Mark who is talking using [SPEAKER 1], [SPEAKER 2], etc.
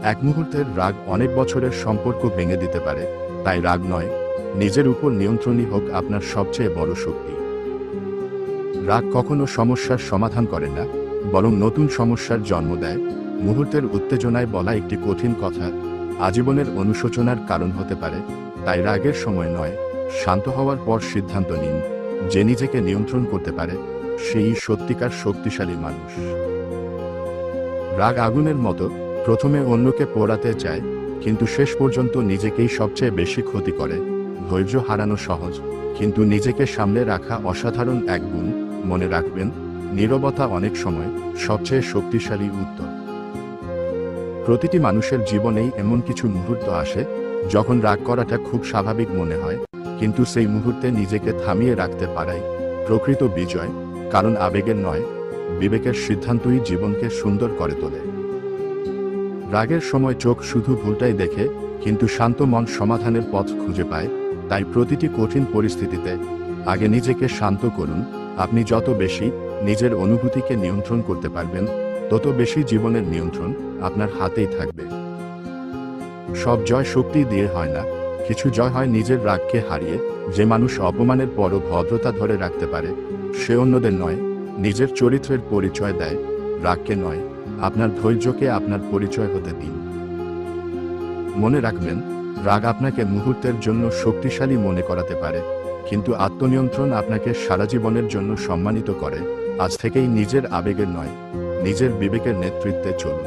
[SPEAKER 1] এক মুহূর্তের রাগ অনেক বছরের সম্পর্ক ভেঙে দিতে পারে। তাই রাগ নয়, নিজের উপর নিয়ন্ত্রণই হোক আপনার সবচেয়ে বড় শক্তি। রাগ কখনো সমস্যার সমাধান করে না, বরং নতুন সমস্যার জন্ম দেয়। মুহূর্তের উত্তেজনায় বলা একটি কঠিন কথা আজীবনের অনুশোচনার কারণ হতে পারে। তাই রাগের সময় নয়, শান্ত হওয়ার পর সিদ্ধান্ত নিন। যে নিজেকে নিয়ন্ত্রণ করতে পারে সেই সত্যিকার শক্তিশালী মানুষ। রাগ আগুনের মতো, প্রথমে অন্যকে পোড়াতে চায়, কিন্তু শেষ পর্যন্ত নিজেকেই সবচেয়ে বেশি ক্ষতি করে। ধৈর্য হারানো সহজ, কিন্তু নিজেকে সামলে রাখা অসাধারণ এক গুণ। মনে রাখবেন, নীরবতা অনেক সময় সবচেয়ে শক্তিশালী উত্তর। প্রতিটি মানুষের জীবনেই এমন কিছু মুহূর্ত আসে যখন রাগ করাটা খুব স্বাভাবিক মনে হয়, কিন্তু সেই মুহূর্তে নিজেকে থামিয়ে রাখতে পারাই প্রকৃত বিজয়। কারণ আবেগের নয়, বিবেকের সিদ্ধান্তই জীবনকে সুন্দর করে তোলে। রাগের সময় চোখ শুধু ভুলটাই দেখে, কিন্তু শান্ত মন সমাধানের পথ খুঁজে পায়। তাই প্রতিটি কঠিন পরিস্থিতিতে আগে নিজেকে শান্ত করুন। আপনি যত বেশি নিজের অনুভূতিকে নিয়ন্ত্রণ করতে পারবেন, তত বেশি জীবনের নিয়ন্ত্রণ আপনার হাতেই থাকবে। সব জয় শক্তি দিয়ে হয় না, কিছু জয় হয় নিজের রাগকে হারিয়ে। যে মানুষ অপমানের পরও ভদ্রতা ধরে রাখতে পারে, সে অন্যদের নয়, নিজের চরিত্রের পরিচয় দেয়। রাগকে নয়, আপনার ধৈর্যকে আপনার পরিচয় হতে দিন। মনে রাখবেন, রাগ আপনাকে মুহূর্তের জন্য শক্তিশালী মনে করাতে পারে, কিন্তু আত্মনিয়ন্ত্রণ আপনাকে সারা জীবনের জন্য সম্মানিত করে। আজ থেকেই নিজের আবেগের নয়, নিজের বিবেকের নেতৃত্বে চলুন।